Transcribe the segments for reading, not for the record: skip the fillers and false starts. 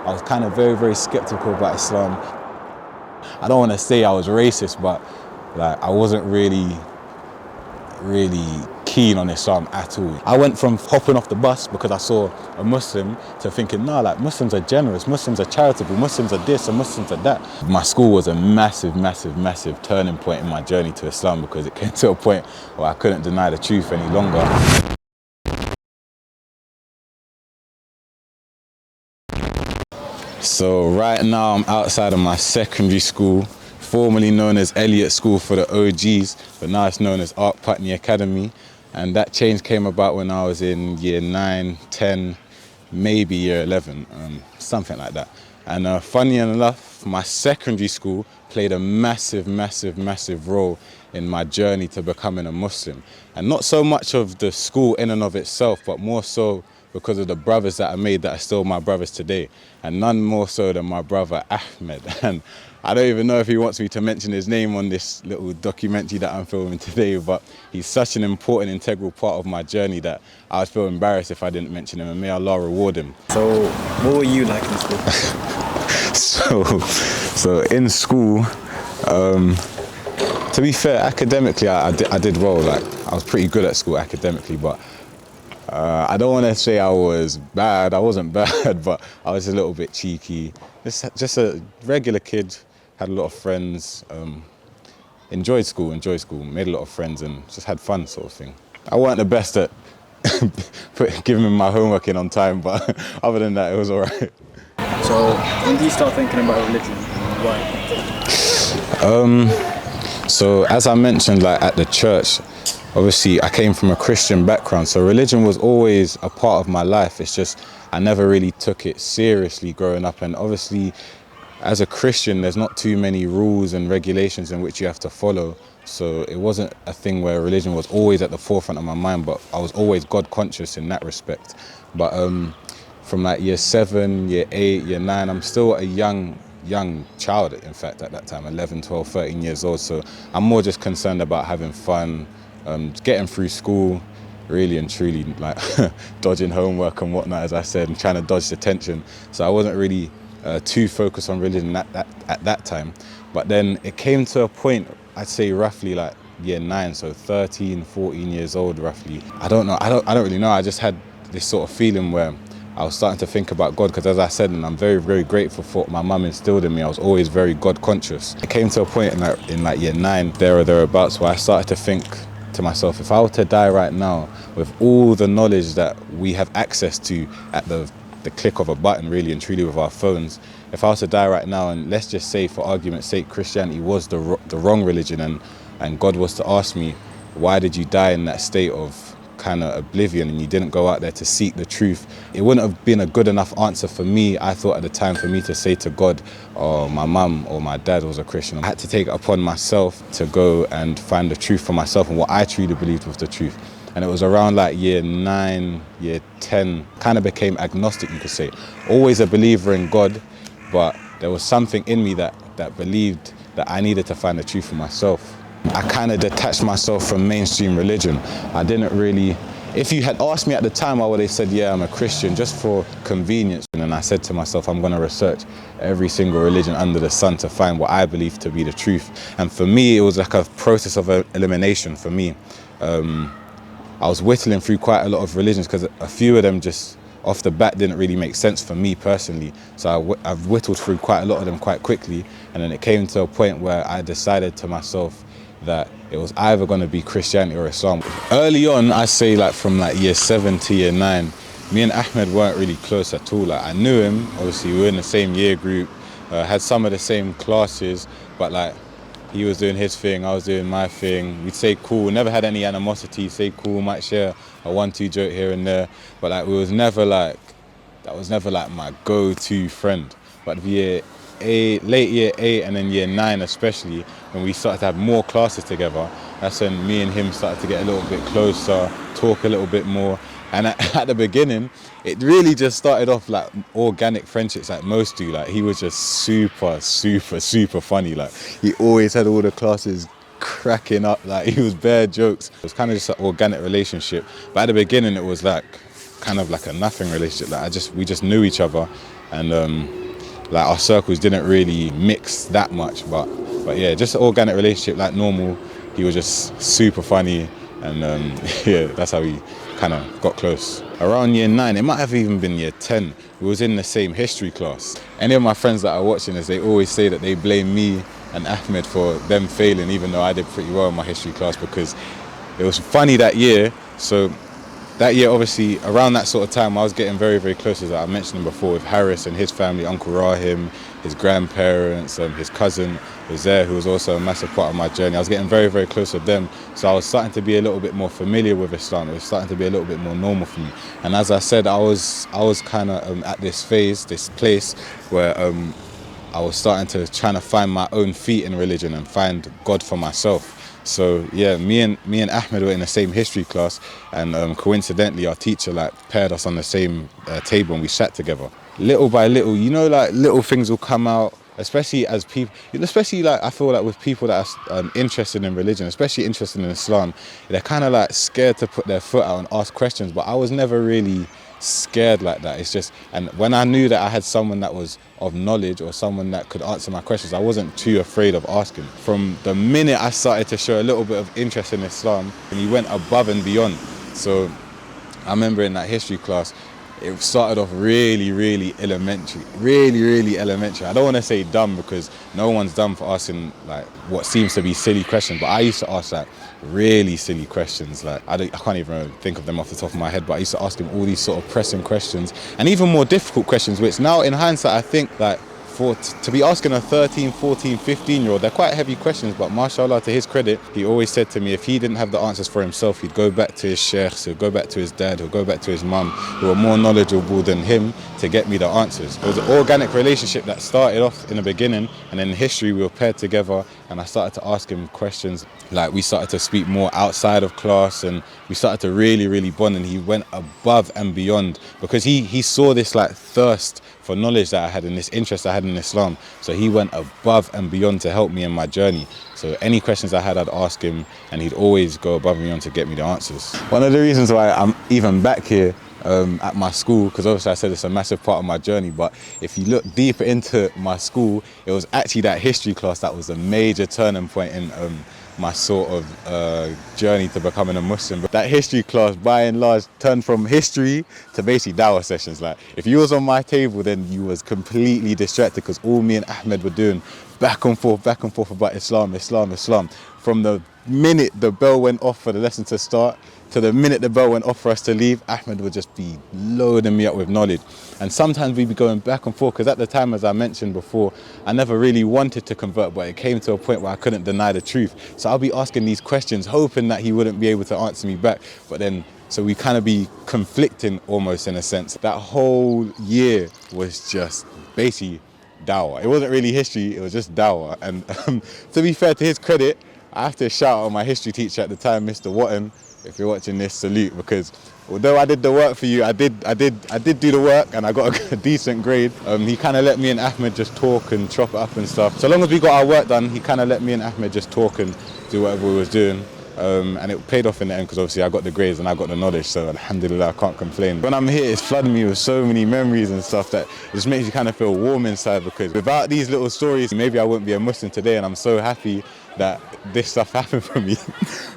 I was kind of very, very skeptical about Islam. I don't want to say I was racist, but like I wasn't really keen on Islam at all. I went from hopping off the bus because I saw a Muslim to thinking, no, like Muslims are generous, Muslims are charitable, Muslims are this and Muslims are that. My school was a massive, massive, massive turning point in my journey to Islam because it came to a point where I couldn't deny the truth any longer. So right now I'm outside of my secondary school, formerly known as Elliott School for the OGs, but now it's known as Art Putney Academy. And that change came about when I was in year 9, 10, maybe year 11, something like that. And funny enough, my secondary school played a massive, massive, massive role in my journey to becoming a Muslim. And not so much of the school in and of itself, but more so because of the brothers that I made that are still my brothers today. And none more so than my brother Ahmed. And I don't even know if he wants me to mention his name on this little documentary that I'm filming today, but he's such an important, integral part of my journey that I would feel embarrassed if I didn't mention him, and may Allah reward him. So what were you like in school? so in school, to be fair, academically I did well. Like I was pretty good at school academically, but I don't want to say I was bad. I wasn't bad, but I was a little bit cheeky. Just a regular kid, had a lot of friends, enjoyed school, made a lot of friends and just had fun sort of thing. I weren't the best at giving my homework in on time, but other than that, it was all right. So when did you start thinking about religion and why? So as I mentioned, like at the church, obviously I came from a Christian background, so religion was always a part of my life. It's just I never really took it seriously growing up, and obviously as a Christian there's not too many rules and regulations in which you have to follow, so it wasn't a thing where religion was always at the forefront of my mind, but I was always God conscious in that respect. But from like year 7, year 8, year 9, I'm still a young child, in fact, at that time, 11, 12, 13 years old, so I'm more just concerned about having fun, getting through school, really and truly, like dodging homework and whatnot, as I said, and trying to dodge detention. So I wasn't really too focused on religion at that time. But then it came to a point, I'd say roughly like year 9, so 13, 14 years old roughly. I don't know, I don't really know. I just had this sort of feeling where I was starting to think about God, because as I said, and I'm very, very grateful for what my mum instilled in me, I was always very God conscious. It came to a point in like year 9, there or thereabouts, where I started to think to myself, if I were to die right now with all the knowledge that we have access to at the click of a button, really and truly, with our phones, if I was to die right now, and let's just say for argument's sake Christianity was the wrong religion, and God was to ask me, why did you die in that state of kind of oblivion and you didn't go out there to seek the truth, it wouldn't have been a good enough answer for me, I thought at the time, for me to say to God, or my mum or my dad was a Christian. I had to take it upon myself to go and find the truth for myself and what I truly believed was the truth. And it was around like year 9, year 10, kind of became agnostic, you could say. Always a believer in God, but there was something in me that believed that I needed to find the truth for myself. I kind of detached myself from mainstream religion. I didn't really, if you had asked me at the time, I would have said, yeah, I'm a Christian, just for convenience. And I said to myself, I'm going to research every single religion under the sun to find what I believe to be the truth. And for me, it was like a process of elimination for me. I was whittling through quite a lot of religions because a few of them just off the bat didn't really make sense for me personally. So I've whittled through quite a lot of them quite quickly. And then it came to a point where I decided to myself that it was either going to be Christianity or Islam. Early on, I say like from like year 7 to year 9, me and Ahmed weren't really close at all. Like I knew him, obviously we were in the same year group, had some of the same classes, but like he was doing his thing, I was doing my thing. We'd say cool, never had any animosity, say cool, might share a 1-2 joke here and there, but like that was never like my go-to friend. But late year 8 and then year 9 especially, when we started to have more classes together, that's when me and him started to get a little bit closer, talk a little bit more. And at the beginning, it really just started off like organic friendships like most do. Like he was just super, super, super funny. Like he always had all the classes cracking up, like he was bare jokes. It was kind of just an organic relationship. But at the beginning it was like kind of like a nothing relationship. Like we just knew each other, and like our circles didn't really mix that much. But yeah, just an organic relationship like normal. He was just super funny, and yeah, that's how we kind of got close. Around year 9, it might have even been year 10, we was in the same history class. Any of my friends that are watching this, they always say that they blame me and Ahmed for them failing, even though I did pretty well in my history class, because it was funny that year. So that year, obviously, around that sort of time, I was getting very, very close, as I mentioned before, with Harris and his family, Uncle Rahim, his grandparents, his cousin was there, who was also a massive part of my journey. I was getting very, very close with them. So I was starting to be a little bit more familiar with Islam. It was starting to be a little bit more normal for me. And as I said, I was kind of at this phase, this place where I was starting to trying to find my own feet in religion and find God for myself. So yeah, me and Ahmed were in the same history class, and coincidentally our teacher like paired us on the same table and we sat together. Little by little, you know, like little things will come out, especially as people, especially like I feel like with people that are interested in religion, especially interested in Islam, they're kind of like scared to put their foot out and ask questions. But I was never really scared like that. It's just, and when I knew that I had someone that was of knowledge or someone that could answer my questions, I wasn't too afraid of asking. From the minute I started to show a little bit of interest in Islam, and he went above and beyond. So I remember in that history class, it started off really elementary, really elementary. I don't want to say dumb, because no one's dumb for asking like what seems to be silly questions, but I used to ask like really silly questions. Like I can't even think of them off the top of my head, but I used to ask him all these sort of pressing questions and even more difficult questions, which now in hindsight I think like to be asking a 13, 14, 15-year-old, they're quite heavy questions, but mashallah, to his credit, he always said to me if he didn't have the answers for himself, he'd go back to his sheikhs, he'd go back to his dad, he'd go back to his mum, who were more knowledgeable than him, to get me the answers. It was an organic relationship that started off in the beginning, and in history we were paired together, and I started to ask him questions. Like we started to speak more outside of class, and we started to really bond, and he went above and beyond, because he saw this like thirst for knowledge that I had and this interest I had in Islam. So he went above and beyond to help me in my journey. So any questions I had, I'd ask him, and he'd always go above and beyond to get me the answers. One of the reasons why I'm even back here at my school, because obviously I said it's a massive part of my journey, but if you look deeper into my school, it was actually that history class that was a major turning point in my sort of journey to becoming a Muslim. But that history class, by and large, turned from history to basically dawah sessions. Like, if you was on my table, then you was completely distracted, because all me and Ahmed were doing back and forth about Islam. From the minute the bell went off for the lesson to start to the minute the bell went off for us to leave, Ahmed would just be loading me up with knowledge. And sometimes we'd be going back and forth, because at the time, as I mentioned before, I never really wanted to convert, but it came to a point where I couldn't deny the truth. So I'll be asking these questions, hoping that he wouldn't be able to answer me back. But then, so we kind of be conflicting almost, in a sense. That whole year was just basically dawah. It wasn't really history, it was just dawah. And to be fair, to his credit, I have to shout out my history teacher at the time, Mr. Watton. If you're watching this, salute, because although I did the work for you, I did do the work, and I got a decent grade. He kind of let me and Ahmed just talk and chop it up and stuff. So long as we got our work done, he kind of let me and Ahmed just talk and do whatever we was doing. And it paid off in the end, because obviously I got the grades and I got the knowledge, so alhamdulillah, I can't complain. When I'm here, it's flooding me with so many memories and stuff that it just makes you kind of feel warm inside, because without these little stories, maybe I wouldn't be a Muslim today, and I'm so happy that this stuff happened for me.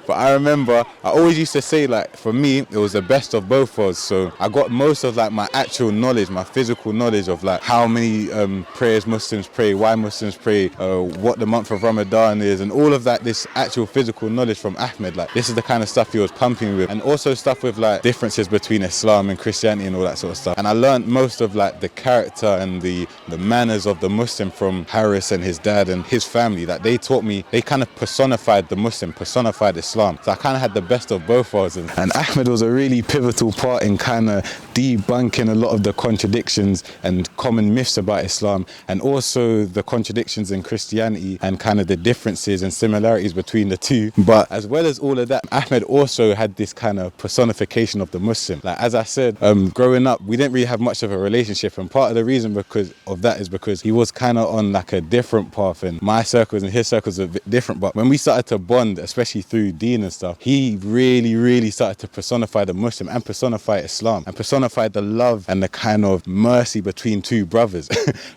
But I remember, I always used to say, like, for me, it was the best of both worlds. So I got most of like my actual knowledge, my physical knowledge of like how many prayers Muslims pray, why Muslims pray, what the month of Ramadan is, and all of that, this actual physical knowledge from Ahmed. Like, this is the kind of stuff he was pumping with. And also stuff with like differences between Islam and Christianity and all that sort of stuff. And I learned most of like the character and the manners of the Muslim from Harris and his dad and his family. That they taught me, they kind of personified the Muslim, personified Islam. So I kind of had the best of both worlds. And Ahmed was a really pivotal part in kind of debunking a lot of the contradictions and common myths about Islam, and also the contradictions in Christianity and kind of the differences and similarities between the two. But as well as all of that, Ahmed also had this kind of personification of the Muslim. Like, as I said, growing up, we didn't really have much of a relationship, and part of the reason because of that is because he was kind of on like a different path, and my circles and his circles are a bit different. But when we started to bond, especially through Deen and stuff, he really started to personify the Muslim and personify Islam and personify the love and the kind of mercy between two brothers.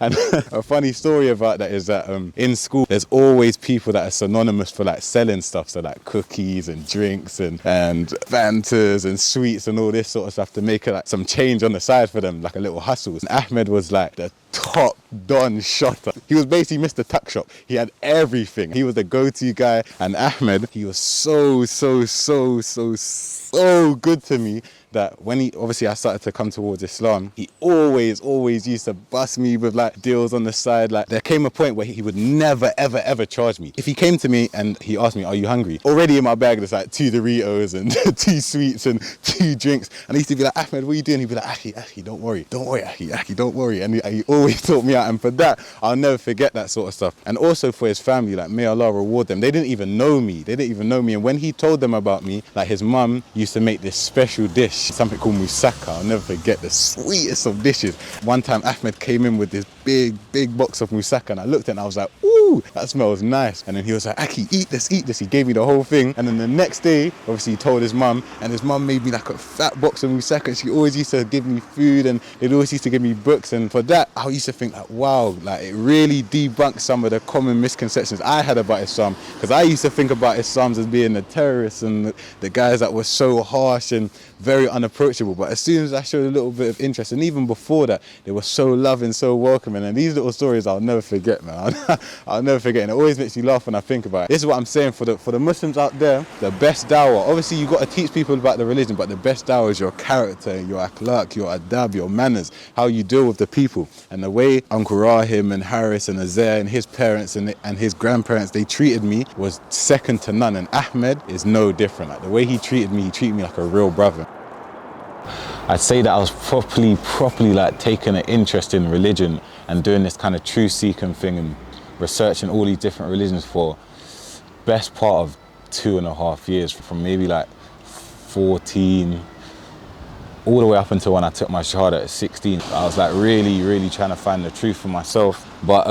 And a funny story about that is that in school, there's always people that are synonymous for like selling stuff. So like cookies and drinks and Fantas and sweets and all this sort of stuff to make like some change on the side for them, like a little hustle. And Ahmed was like the top don shotter. He was basically Mr. Tuck Shop. He had everything. He was the go-to guy. And Ahmed, he was so good to me that when I started to come towards Islam, he always used to bust me with like deals on the side. Like there came a point where he would never ever charge me. If he came to me and he asked me, "Are you hungry?" Already in my bag there's like 2 Doritos and 2 sweets and 2 drinks. And I used to be like, "Ahmed, what are you doing?" He'd be like, Ahi, don't worry, Ahi, don't worry. And he always taught me out. And for that, I'll never forget that sort of stuff. And also for his family, like may Allah reward them. They didn't even know me. And when he told them about me, like his mum used to make this special dish, something called moussaka. I'll never forget, the sweetest of dishes. One time Ahmed came in with this big box of moussaka and I looked at it and I was like, ooh, that smells nice. And then he was like, Aki, eat this. He gave me the whole thing. And then the next day, obviously he told his mum, and his mum made me like a fat box of moussaka. She always used to give me food and they'd always used to give me books. And for that, I used to think like, wow, like it really debunked some of the common misconceptions I had about Islam. Because I used to think about Islam as being the terrorists and the guys that were so harsh and very unapproachable. But as soon as I showed a little bit of interest, and even before that, they were so loving, so welcoming. And these little stories I'll never forget, man. I'll never forget. And it always makes me laugh when I think about it. This is what I'm saying for the Muslims out there. The best dawah, obviously you got to teach people about the religion, but the best dawah is your character, your akhlaq, your adab, your manners, how you deal with the people. And the way Uncle Rahim and Harris and Azair and his parents and his grandparents, they treated me was second to none. And Ahmed is no different. Like the way he treated me like a real brother. I'd say that I was properly like taking an interest in religion and doing this kind of truth seeking thing and researching all these different religions for best part of 2.5 years, from maybe like 14 all the way up until when I took my Shahada at 16. I was like really trying to find the truth for myself. But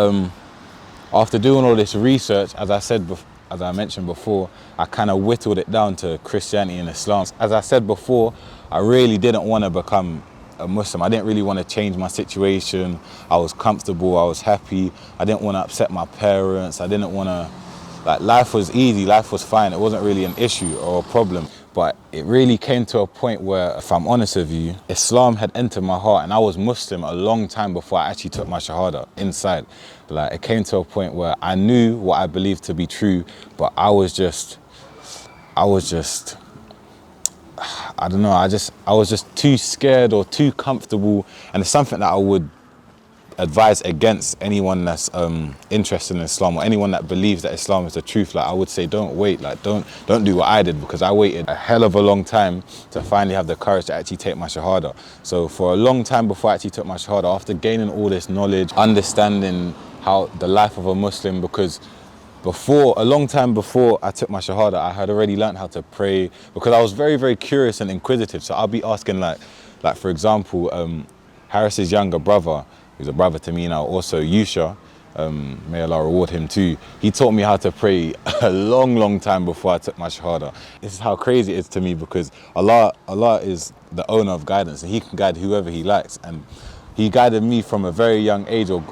after doing all this research, as I mentioned before, I kind of whittled it down to Christianity and Islam. As I said before, I really didn't want to become a Muslim. I didn't really want to change my situation. I was comfortable, I was happy. I didn't want to upset my parents. I didn't want to, like, life was easy, life was fine. It wasn't really an issue or a problem. But it really came to a point where, if I'm honest with you, Islam had entered my heart, and I was Muslim a long time before I actually took my Shahada inside. Like, it came to a point where I knew what I believed to be true, but I was just, I don't know, I was just too scared or too comfortable. And it's something that I would advise against anyone that's interested in Islam, or anyone that believes that Islam is the truth. Like, I would say, don't wait. Like, don't do what I did, because I waited a hell of a long time to finally have the courage to actually take my Shahada. So for a long time before I actually took my Shahada, after gaining all this knowledge, understanding how the life of a Muslim, because a long time before I took my Shahada, I had already learned how to pray, because I was very curious and inquisitive. So I'll be asking, like for example, Harris's younger brother, who's a brother to me now, also Yusha, may Allah reward him too. He taught me how to pray a long time before I took my Shahada. This is how crazy it is to me, because Allah is the owner of guidance, and He can guide whoever He likes. And He guided me from a very young age, or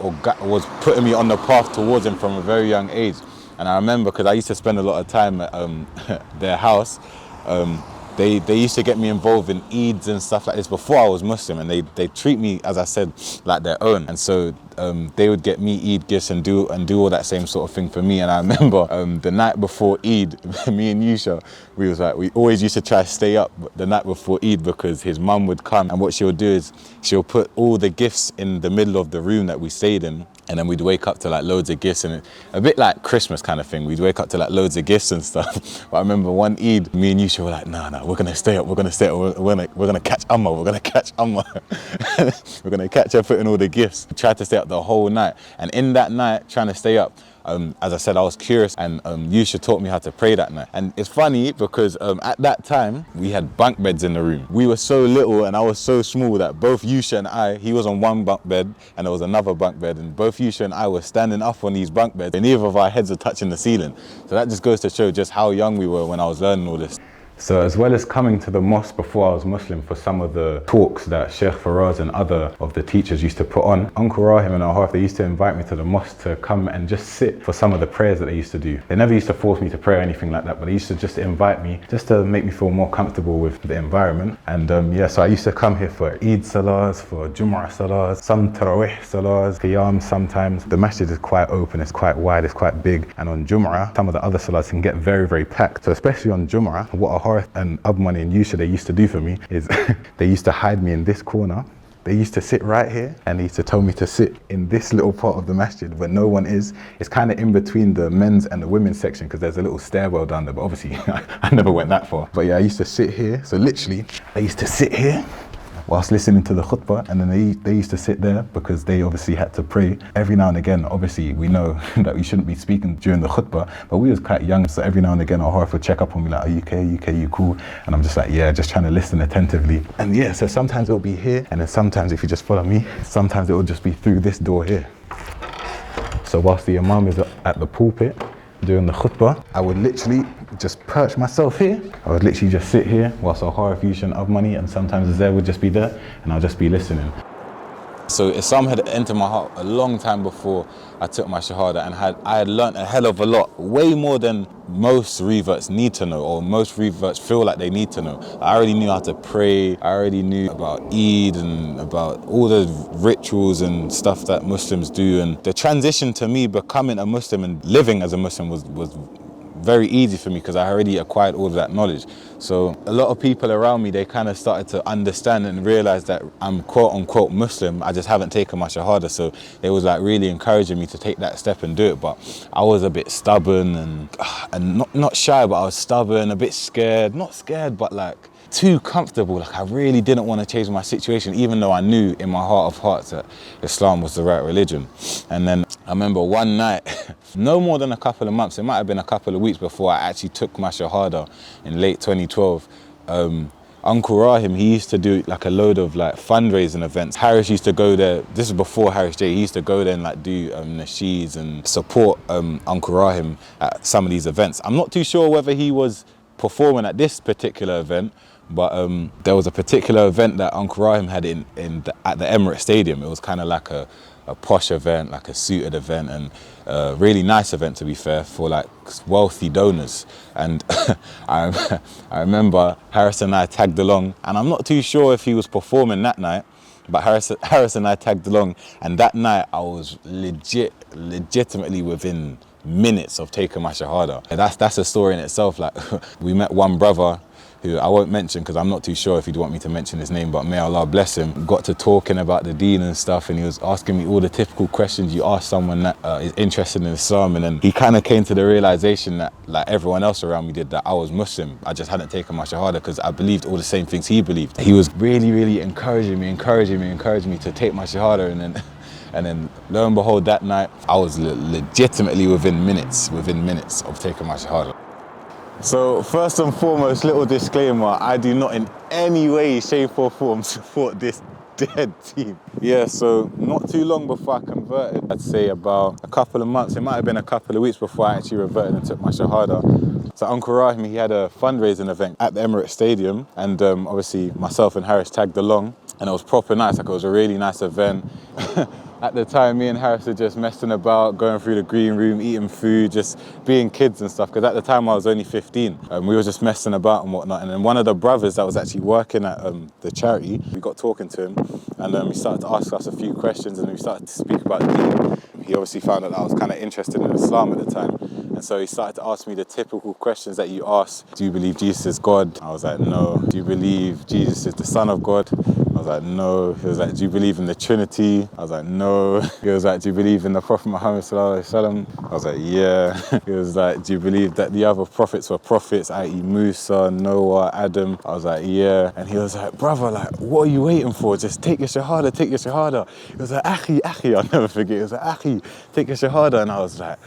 was putting me on the path towards Him from a very young age. And I remember, because I used to spend a lot of time at their house, they used to get me involved in Eids and stuff like this before I was Muslim, and they treat me, as I said, like their own. And so they would get me Eid gifts and do all that same sort of thing for me. And I remember the night before Eid, me and Yusha, we always used to try to stay up the night before Eid, because his mum would come, and what she'll do is she'll put all the gifts in the middle of the room that we stayed in. And then we'd wake up to like loads of gifts, and a bit like Christmas kind of thing. We'd wake up to like loads of gifts and stuff. But I remember one Eid, me and Yusha were like, no, we're gonna stay up, we're gonna catch Amma, we're gonna catch her putting all the gifts. We tried to stay up the whole night. And in that night, trying to stay up, as I said, I was curious, and Yusha taught me how to pray that night. And it's funny because at that time, we had bunk beds in the room. We were so little and I was so small that both Yusha and I, he was on one bunk bed and there was another bunk bed, and both Yusha and I were standing up on these bunk beds and neither of our heads were touching the ceiling. So that just goes to show just how young we were when I was learning all this. So as well as coming to the mosque before I was Muslim for some of the talks that Sheikh Faraz and other of the teachers used to put on, Uncle Rahim and Al-Harf, they used to invite me to the mosque to come and just sit for some of the prayers that they used to do. They never used to force me to pray or anything like that, but they used to just invite me just to make me feel more comfortable with the environment. And yeah, so I used to come here for Eid Salahs, for Jum'ah Salahs, some Tarawih Salahs, Qiyam sometimes. The masjid is quite open, it's quite wide, it's quite big. And on Jum'ah, some of the other Salahs can get very, very packed. So especially on Jum'ah, what Al-Harf and Ahmed and Yusha they used to do for me is they used to hide me in this corner. They used to sit right here and they used to tell me to sit in this little part of the masjid where no one is. It's kind of in between the men's and the women's section because there's a little stairwell down there, but obviously I never went that far. But yeah, I used to sit here. So literally, I used to sit here whilst listening to the khutbah, and then they used to sit there because they obviously had to pray. Every now and again, obviously we know that we shouldn't be speaking during the khutbah, but we was quite young, so every now and again our Harf would check up on me like, are you okay, you cool? And I'm just like, yeah, just trying to listen attentively. And yeah, so sometimes it'll be here, and then sometimes if you just follow me, sometimes it will just be through this door here. So whilst the Imam is at the pulpit during the khutbah, I would literally just perch myself here. I would literally just sit here whilst I'll Harf, Yusha and Money, and sometimes Azar would just be there and I'll just be listening. So Islam had entered my heart a long time before I took my Shahada, and I had learnt a hell of a lot, way more than most reverts need to know, or most reverts feel like they need to know. I already knew how to pray, I already knew about Eid and about all the rituals and stuff that Muslims do, and the transition to me becoming a Muslim and living as a Muslim was very easy for me because I already acquired all of that knowledge. So a lot of people around me, they kind of started to understand and realize that I'm quote unquote Muslim, I just haven't taken my Shahada. So they was like really encouraging me to take that step and do it. But I was a bit stubborn and not shy, but I was stubborn, a bit scared, not scared, but like too comfortable. Like I really didn't want to change my situation, even though I knew in my heart of hearts that Islam was the right religion. And then I remember one night, no more than a couple of months, it might have been a couple of weeks before I actually took my Shahada in late 2012. Uncle Rahim, he used to do like a load of like fundraising events. Harris used to go there, this is before Harris J, he used to go there and like do nasheeds and support Uncle Rahim at some of these events. I'm not too sure whether he was performing at this particular event, but there was a particular event that Uncle Rahim had at the Emirates Stadium. It was kind of like a posh event, like a suited event, and a really nice event to be fair, for like wealthy donors. And I remember Harris and I tagged along, and I'm not too sure if he was performing that night, but Harris and I tagged along, and that night I was legitimately within minutes of taking my Shahada. And that's a story in itself. Like we met one brother who I won't mention because I'm not too sure if he'd want me to mention his name, but may Allah bless him, got to talking about the deen and stuff, and he was asking me all the typical questions you ask someone that is interested in Islam. And then he kind of came to the realization that, like everyone else around me did, that I was Muslim. I just hadn't taken my Shahada because I believed all the same things he believed. He was really encouraging me to take my Shahada, and then lo and behold, that night I was legitimately within minutes of taking my Shahada. So first and foremost, little disclaimer, I do not in any way, shape or form support this dead team. Yeah, so not too long before I converted, I'd say about a couple of months, it might have been a couple of weeks before I actually reverted and took my Shahada. So Uncle Rahim, he had a fundraising event at the Emirates Stadium, and obviously myself and Harris tagged along, and it was proper nice, like it was a really nice event. At the time, me and Harris were just messing about, going through the green room, eating food, just being kids and stuff, because at the time I was only 15. We were just messing about and whatnot. And then one of the brothers that was actually working at the charity, we got talking to him, and he started to ask us a few questions, and we started to speak about deen. He obviously found out that I was kind of interested in Islam at the time. And so he started to ask me the typical questions that you ask. Do you believe Jesus is God? I was like, no. Do you believe Jesus is the Son of God? I was like, no. He was like, do you believe in the Trinity? I was like, no. He was like, do you believe in the Prophet Muhammad sallallahu alaihi wasallam? I was like, yeah. He was like, do you believe that the other prophets were prophets, i.e. Musa, Noah, Adam? I was like, yeah. And he was like, brother, like, what are you waiting for? Just take your Shahada, take your Shahada. He was like, Akhi, I'll never forget. He was like, Akhi, take your Shahada. And I was like,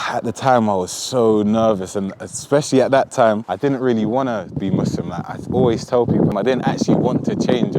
at the time I was so nervous, and especially at that time I didn't really want to be Muslim. Like, I always tell people I didn't actually want to change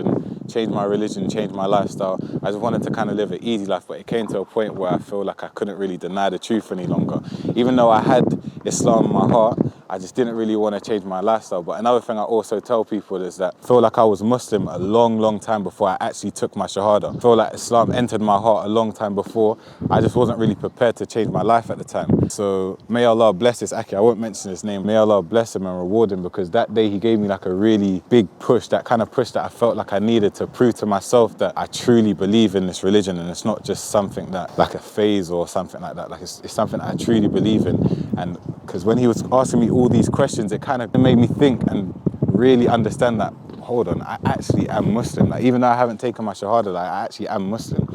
my religion, change my lifestyle. I just wanted to kind of live an easy life, but it came to a point where I feel like I couldn't really deny the truth any longer. Even though I had Islam in my heart, I just didn't really want to change my lifestyle. But another thing I also tell people is that I feel like I was Muslim a long time before I actually took my Shahada. I feel like Islam entered my heart a long time before. I just wasn't really prepared to change my life at the time. So may Allah bless this Aki. I won't mention his name. May Allah bless him and reward him, because that day he gave me like a really big push, that kind of push that I felt like I needed to prove to myself that I truly believe in this religion, and it's not just something that like a phase or something like that. Like it's something that I truly believe in. And because when he was asking me all these questions, it kind of made me think and really understand that, hold on, I actually am Muslim. Like, even though I haven't taken my Shahada, like, I actually am Muslim.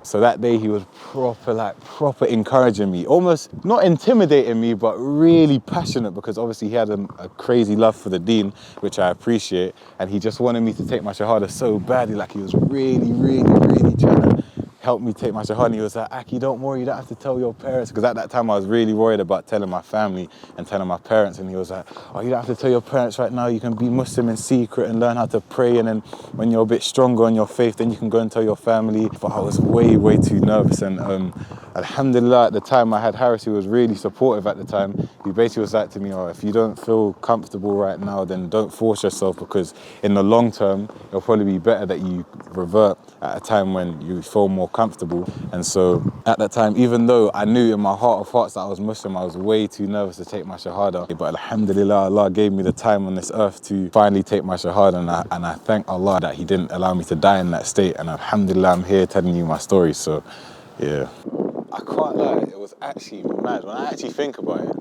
So that day he was proper encouraging me, almost not intimidating me, but really passionate, because obviously he had a crazy love for the deen, which I appreciate. And he just wanted me to take my Shahada so badly. Like, he was really trying to help me take my Shahada. And he was like, Aki, don't worry, you don't have to tell your parents. Because at that time I was really worried about telling my family and telling my parents. And he was like, oh, you don't have to tell your parents right now. You can be Muslim in secret and learn how to pray. And then when you're a bit stronger on your faith, then you can go and tell your family. But I was way too nervous. And alhamdulillah, at the time I had Harris, who was really supportive at the time. He basically was like to me, oh, if you don't feel comfortable right now, then don't force yourself, because in the long term, it'll probably be better that you revert at a time when you feel more comfortable. And so at that time, even though I knew in my heart of hearts that I was Muslim, I was way too nervous to take my Shahada. But alhamdulillah, Allah gave me the time on this earth to finally take my Shahada, and I thank Allah that He didn't allow me to die in that state. And alhamdulillah, I'm here telling you my story. So yeah, I can't lie, it was actually mad. When I actually think about it,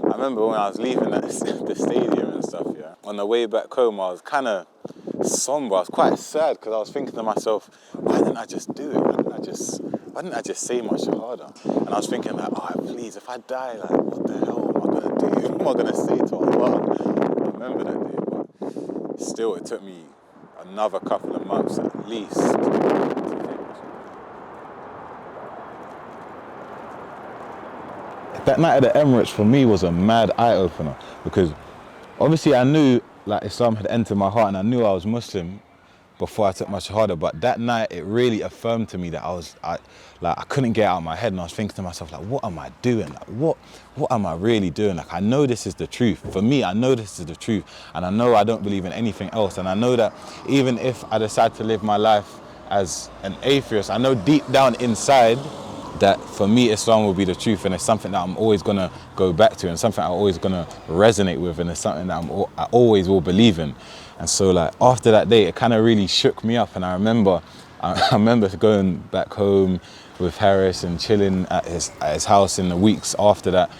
I remember when I was leaving the stadium and stuff, yeah, on the way back home, I was kind of somber. I was quite sad, because I was thinking to myself, why didn't I just do it? Why didn't I just say my Shahada? And I was thinking like, oh, please, if I die, like, what the hell am I going to do? What am I going to say to Allah? I remember that day, but still, it took me another couple of months at least to take my Shahada. That night at the Emirates for me was a mad eye-opener, because obviously I knew like Islam had entered my heart, and I knew I was Muslim before I took my Shahada, but that night it really affirmed to me that I couldn't get out of my head, and I was thinking to myself, like, what am I doing? Like, what am I really doing? Like, I know this is the truth. For me, I know this is the truth, and I know I don't believe in anything else, and I know that even if I decide to live my life as an atheist, I know deep down inside that for me Islam will be the truth, and it's something that I'm always going to go back to, and something I'm always going to resonate with, and it's something that I always will believe in. And so like after that day, it kind of really shook me up, and I remember going back home with Harris and chilling at his house in the weeks after that,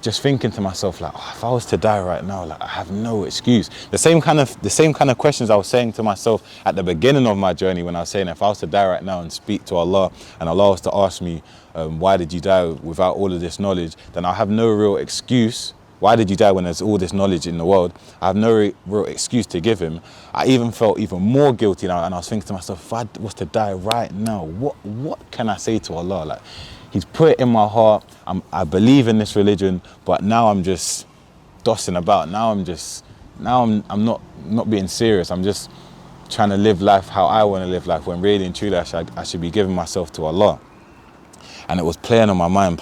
just thinking to myself, like, oh, if I was to die right now, like, I have no excuse. The same kind of questions I was saying to myself at the beginning of my journey, when I was saying, if I was to die right now and speak to Allah, and Allah was to ask me, why did you die without all of this knowledge, then I have no real excuse. Why did you die when there's all this knowledge in the world? I have no real excuse to give him. I even felt even more guilty now, and I was thinking to myself, if I was to die right now, what can I say to Allah? Like, He's put it in my heart. I believe in this religion, but now I'm just dossing about. Now I'm not being serious. I'm just trying to live life how I want to live life, when really and truly I should be giving myself to Allah. And it was playing on my mind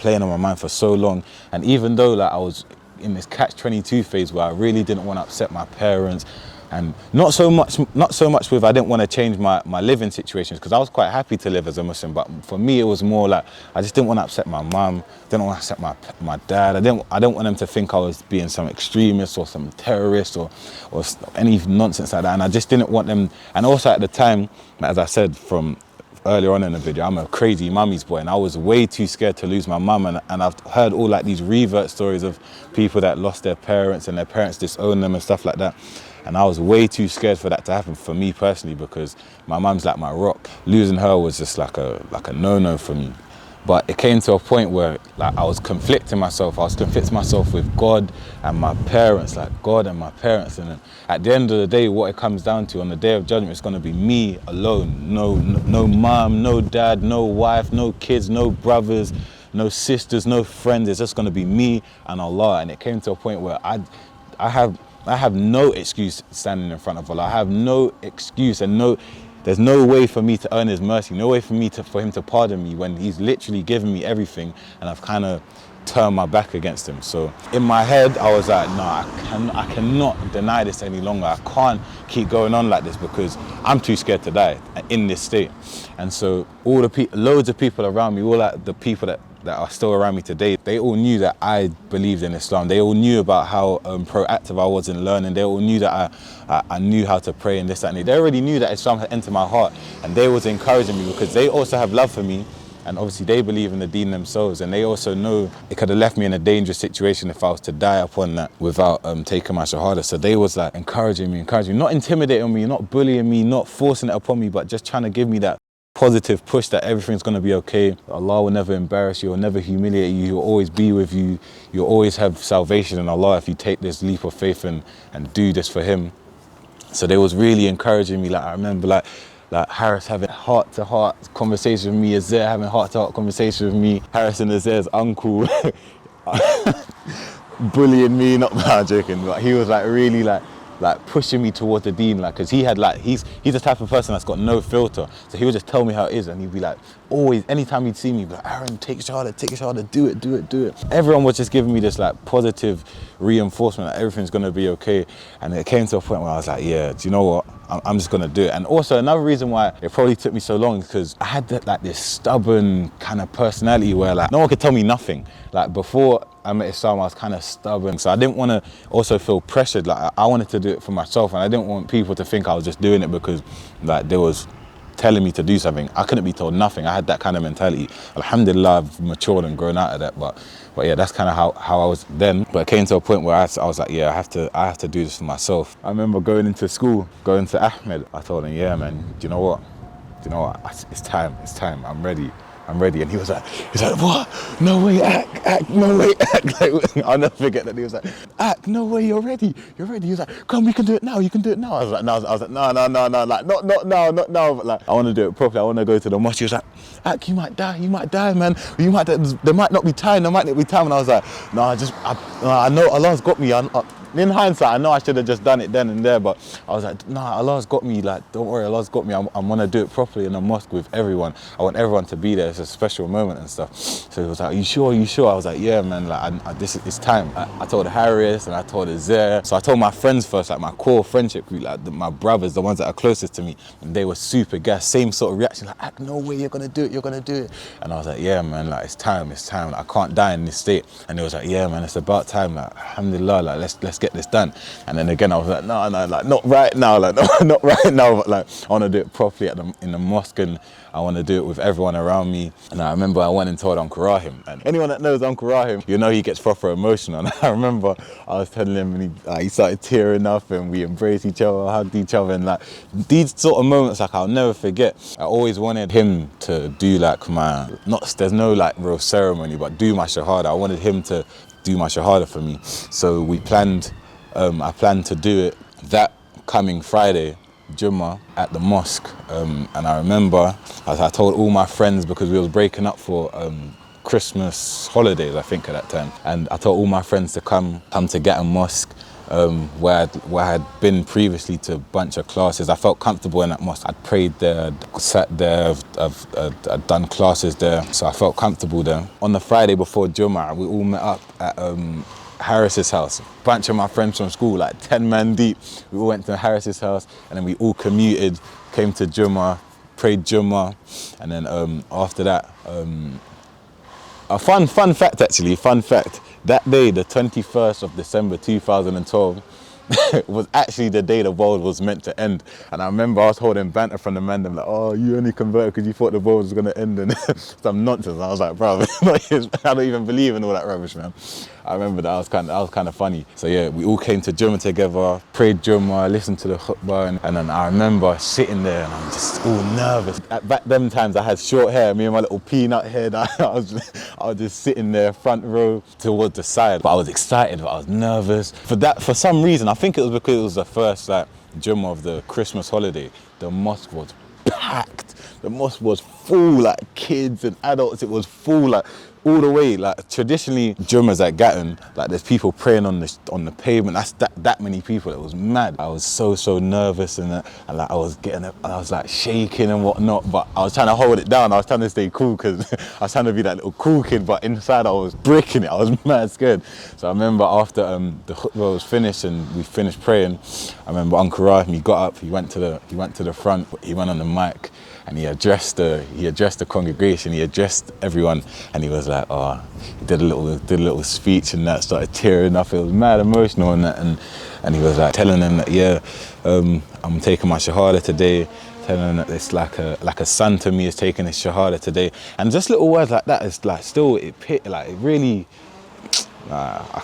for so long. And even though like I was in this catch-22 phase where I really didn't want to upset my parents, and not so much with I didn't want to change my living situations, because I was quite happy to live as a Muslim, but for me it was more like I just didn't want to upset my mum, didn't want to upset my dad. I don't want them to think I was being some extremist or some terrorist or any nonsense like that, and I just didn't want them. And also at the time, as I said from earlier on in the video, I'm a crazy mummy's boy, and I was way too scared to lose my mum, and I've heard all like these revert stories of people that lost their parents and their parents disowned them and stuff like that. And I was way too scared for that to happen for me personally, because my mum's like my rock. Losing her was just like a no-no for me. But it came to a point where like I was conflicting myself. I was conflicting myself with God and my parents, like God and my parents. And then at the end of the day, what it comes down to on the day of judgment, it's gonna be me alone. No mom, no dad, no wife, no kids, no brothers, no sisters, no friends. It's just gonna be me and Allah. And it came to a point where I have no excuse standing in front of Allah. I have no excuse, and there's no way for me to earn his mercy, no way for him to pardon me when he's literally given me everything, and I've kind of turned my back against him. So in my head, I was like, no, I cannot deny this any longer. I can't keep going on like this, because I'm too scared to die in this state. And so loads of people around me, all like the people that are still around me today, they all knew that I believed in Islam. They all knew about how proactive I was in learning. They all knew that I knew how to pray and this, that, and they already knew that Islam had entered my heart, and they was encouraging me because they also have love for me, and obviously they believe in the deen themselves, and they also know it could have left me in a dangerous situation if I was to die upon that without taking my Shahada. So they was like encouraging me, not intimidating me, not bullying me, not forcing it upon me, but just trying to give me that positive push that everything's going to be okay. Allah will never embarrass you, will never humiliate you, he'll always be with you, you'll always have salvation in Allah if you take this leap of faith and do this for him. So they was really encouraging me. Like I remember like Harris having heart-to-heart conversation with me, Azir having heart-to-heart conversation with me, Harris and Azir's uncle bullying me, not joking, but he was like really like pushing me towards the deen, like, because he's the type of person that's got no filter, so he would just tell me how it is, and he'd be like, always, anytime he'd see me, he'd be like, Aaron, take Shahada, do it. Everyone was just giving me this like positive reinforcement that everything's gonna be okay, and it came to a point where I was like, yeah, do you know what, I'm just gonna do it. And also another reason why it probably took me so long is because I had this stubborn kind of personality where like no one could tell me nothing. Like before I met Islam, I was kind of stubborn, so I didn't want to also feel pressured. Like I wanted to do it for myself, and I didn't want people to think I was just doing it because like they was telling me to do something. I couldn't be told nothing. I had that kind of mentality. Alhamdulillah, I've matured and grown out of that. But yeah, that's kind of how I was then. But it came to a point where I was like, yeah, I have to do this for myself. I remember going into school, going to Ahmed. I told him, yeah, man, do you know what? It's time. I'm ready. And he was like, what? No way, act, no way, act. Like, I'll never forget that. He was like, act, no way, you're ready. He was like, come, we can do it now, you can do it now. I was like, no, like, not now, but like, I want to do it properly. I want to go to the mosque. He was like, act, you might die, man. There might not be time, And I was like, no, I know Allah's got me. In hindsight, I know I should have just done it then and there, but I was like, nah, Allah's got me, like, don't worry, Allah's got me. I'm gonna do it properly in the mosque with everyone. I want everyone to be there. It's a special moment and stuff. So he was like, you sure? I was like, yeah, man, like, it's time. I told Harris and I told Azir. So I told my friends first, like my core friendship group, like my brothers, the ones that are closest to me, and they were super gassed, same sort of reaction, like, no way, you're gonna do it. And I was like, yeah, man, like, it's time. Like, I can't die in this state. And they was like, yeah, man, it's about time. Like, alhamdulillah, like, let's get this done. And then again I was like, no, like not right now, like not right now, but like I want to do it properly in the mosque, and I want to do it with everyone around me. And I remember I went and told Uncle Rahim, and anyone that knows Uncle Rahim, you know he gets proper emotional. And I remember I was telling him, and he started tearing up, and we embraced each other, hugged each other, and like these sort of moments, like I'll never forget. I always wanted him to do like there's no like real ceremony, but do my Shahada. I wanted him to do my Shahada for me. So we planned, I planned to do it that coming Friday, Jummah, at the mosque. And I remember, as I told all my friends, because we was breaking up for Christmas holidays, I think, at that time. And I told all my friends to come to Gatton Mosque, where I had been previously to a bunch of classes. I felt comfortable in that mosque. I'd prayed there, sat there, I'd done classes there, so I felt comfortable there. On the Friday before Jummah, we all met up at Harris's house. A bunch of my friends from school, like 10 men deep. We all went to Harris's house, and then we all commuted, came to Jummah, prayed Jummah, and then after that, a fun fact, that day, the 21st of December 2012, was actually the day the world was meant to end. And I remember I was holding banter from the man, them like, oh, you only converted because you thought the world was going to end, and some nonsense. I was like, bro, I don't even believe in all that rubbish, man. I remember that was kind of funny. So yeah, we all came to Jummah together, prayed Jummah, listened to the khutbah, and then I remember sitting there and I'm just all nervous. Back them times I had short hair, me and my little peanut head. I was just sitting there front row towards the side. But I was excited, but I was nervous. For some reason, I think it was because it was the first like Jummah of the Christmas holiday. The mosque was packed. The mosque was full, like kids and adults. It was full, like all the way. Like traditionally, Jummahs at Gatton, like there's people praying on the pavement. That's that many people. It was mad. I was so nervous and like I was like shaking and whatnot. But I was trying to hold it down. I was trying to stay cool because I was trying to be that little cool kid. But inside I was bricking it. I was mad scared. So I remember after the khutbah was finished and we finished praying, I remember Uncle Rahim, he got up. He went to the front. He went on the mic. And he addressed the congregation, he addressed everyone, and he was like, oh, he did a little speech and that, started tearing up. It was mad emotional and that, and he was like telling them that, yeah, I'm taking my Shahada today, telling them that it's like a son to me is taking his Shahada today. And just little words like that is like still, it really, I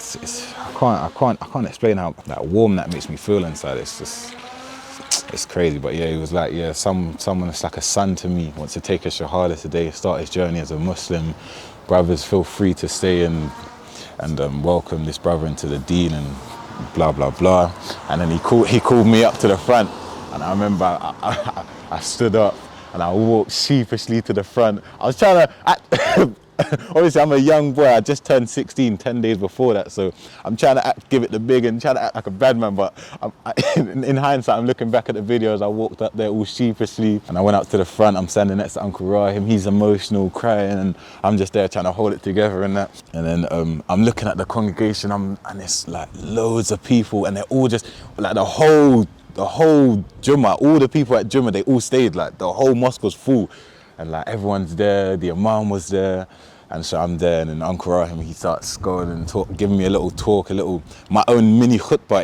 can't explain how that warm that makes me feel inside. It's crazy, but yeah, he was like, yeah, someone that's like a son to me wants to take a Shahada today, start his journey as a Muslim. Brothers, feel free to stay and welcome this brother into the deen and blah, blah, blah. And then he called me up to the front, and I remember I stood up and I walked sheepishly to the front. I was trying to obviously I'm a young boy, I just turned 16 10 days before that, so I'm trying to give it the big and trying to act like a bad man, but in hindsight I'm looking back at the videos. I walked up there all sheepishly and I went up to the front. I'm standing next to Uncle Rahim, he's emotional, crying, and I'm just there trying to hold it together and that. And then I'm looking at the congregation, and it's like loads of people, and they're all just like the whole Jummah, all the people at Jummah, they all stayed, like the whole mosque was full, and like everyone's there, the Imam was there. And so I'm there, and then Uncle Rahim, he starts going and giving me a little talk, my own mini khutbah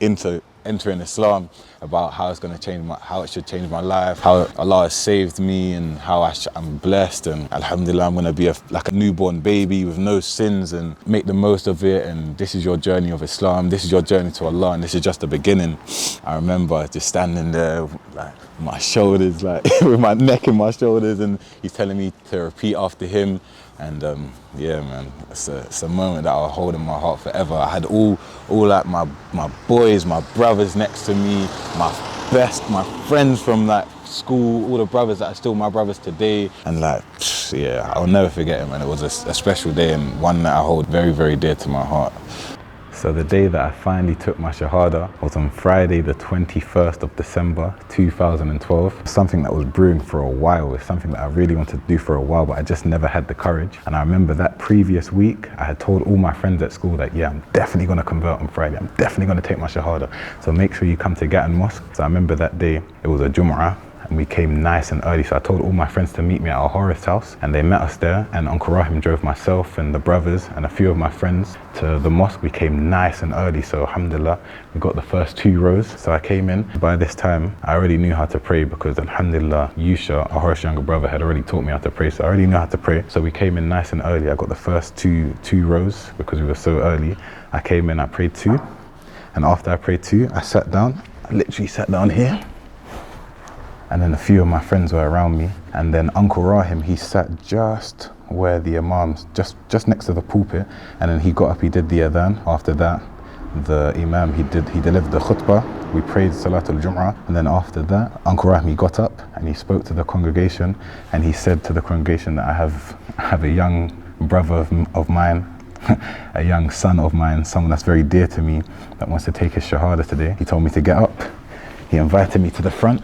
into entering Islam, about how it's going to change how it should change my life, how Allah has saved me, and how I'm blessed, and Alhamdulillah, I'm going to be like a newborn baby with no sins and make the most of it. And this is your journey of Islam. This is your journey to Allah, and this is just the beginning. I remember just standing there, like my shoulders, like with my neck in my shoulders, and he's telling me to repeat after him. And yeah, man, it's a moment that I'll hold in my heart forever. I had all like my boys, my brothers next to me, my friends from like school, all the brothers that are still my brothers today. And like, yeah, I'll never forget it, man. It was a special day, and one that I hold very, very dear to my heart. So the day that I finally took my Shahada was on Friday, the 21st of December, 2012. Something that was brewing for a while. It's something that I really wanted to do for a while, but I just never had the courage. And I remember that previous week, I had told all my friends at school that, yeah, I'm definitely going to convert on Friday. I'm definitely going to take my Shahada. So make sure you come to Gatton Mosque. So I remember that day, it was a Jumu'ah, and we came nice and early. So I told all my friends to meet me at our Horace house, and they met us there, and Uncle Rahim drove myself and the brothers and a few of my friends to the mosque. We came nice and early, so alhamdulillah, we got the first 2 rows. So I came in. By this time, I already knew how to pray because alhamdulillah, Yusha, our Horace younger brother, had already taught me how to pray, so I already knew how to pray. So we came in nice and early. I got the first two rows because we were so early. I came in, I prayed 2, and after I prayed 2, I sat down. I literally sat down here. And then a few of my friends were around me, and then Uncle Rahim, he sat just where the Imam's, just next to the pulpit, and then he got up, he did the adhan. After that, the Imam, he delivered the khutbah, we prayed Salatul Jum'ah, and then after that, Uncle Rahim, he got up and he spoke to the congregation, and he said to the congregation that I have a young brother of mine, a young son of mine, someone that's very dear to me, that wants to take his Shahada today. He told me to get up, he invited me to the front.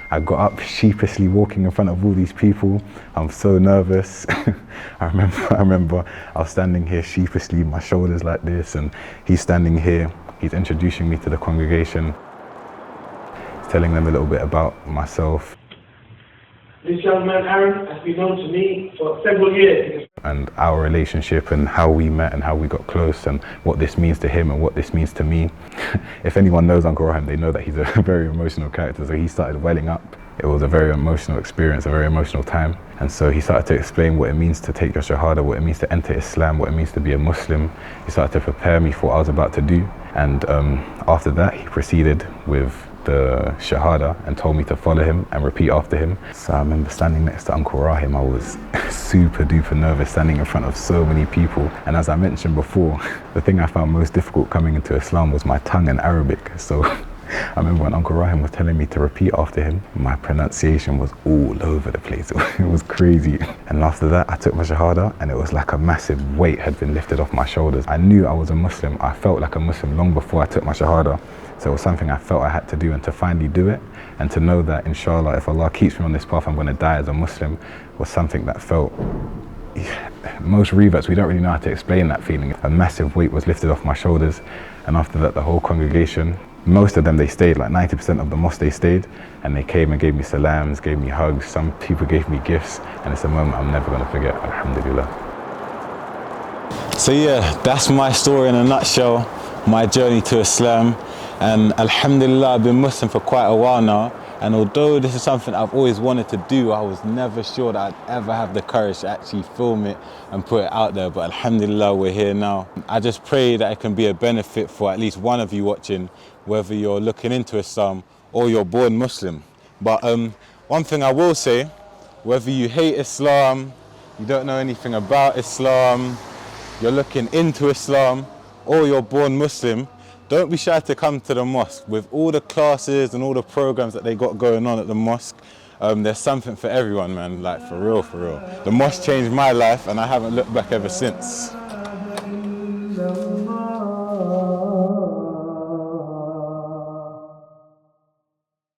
I got up sheepishly, walking in front of all these people. I'm so nervous. I remember I was standing here sheepishly, my shoulders like this, and he's standing here. He's introducing me to the congregation. He's telling them a little bit about myself. This young man, Aaron, has been known to me for several years. And our relationship and how we met and how we got close and what this means to him and what this means to me. If anyone knows Uncle Rahim, they know that he's a very emotional character, so he started welling up. It was a very emotional experience, a very emotional time. And so he started to explain what it means to take your Shahada, what it means to enter Islam, what it means to be a Muslim. He started to prepare me for what I was about to do. And after that, he proceeded with the Shahada and told me to follow him and repeat after him. So I remember standing next to Uncle Rahim. I was super duper nervous standing in front of so many people. And as I mentioned before, the thing I found most difficult coming into Islam was my tongue in Arabic. So I remember when Uncle Rahim was telling me to repeat after him, my pronunciation was all over the place. It was crazy. And after that, I took my Shahada and it was like a massive weight had been lifted off my shoulders. I knew I was a Muslim. I felt like a Muslim long before I took my Shahada. So it was something I felt I had to do, and to finally do it and to know that inshallah, if Allah keeps me on this path, I'm going to die as a Muslim, was something that felt, most reverts, we don't really know how to explain that feeling. A massive weight was lifted off my shoulders. And after that, the whole congregation, most of them, they stayed, like 90% of the mosque, they stayed, and they came and gave me salams, gave me hugs. Some people gave me gifts, and it's a moment I'm never going to forget, alhamdulillah. So yeah, that's my story in a nutshell, my journey to Islam. And alhamdulillah, I've been Muslim for quite a while now. And although this is something I've always wanted to do, I was never sure that I'd ever have the courage to actually film it and put it out there. But alhamdulillah, we're here now. I just pray that it can be a benefit for at least one of you watching, whether you're looking into Islam or you're born Muslim. But one thing I will say, whether you hate Islam, you don't know anything about Islam, you're looking into Islam, or you're born Muslim, don't be shy to come to the mosque. With all the classes and all the programs that they got going on at the mosque, there's something for everyone, man, like for real, for real. The mosque changed my life and I haven't looked back ever since.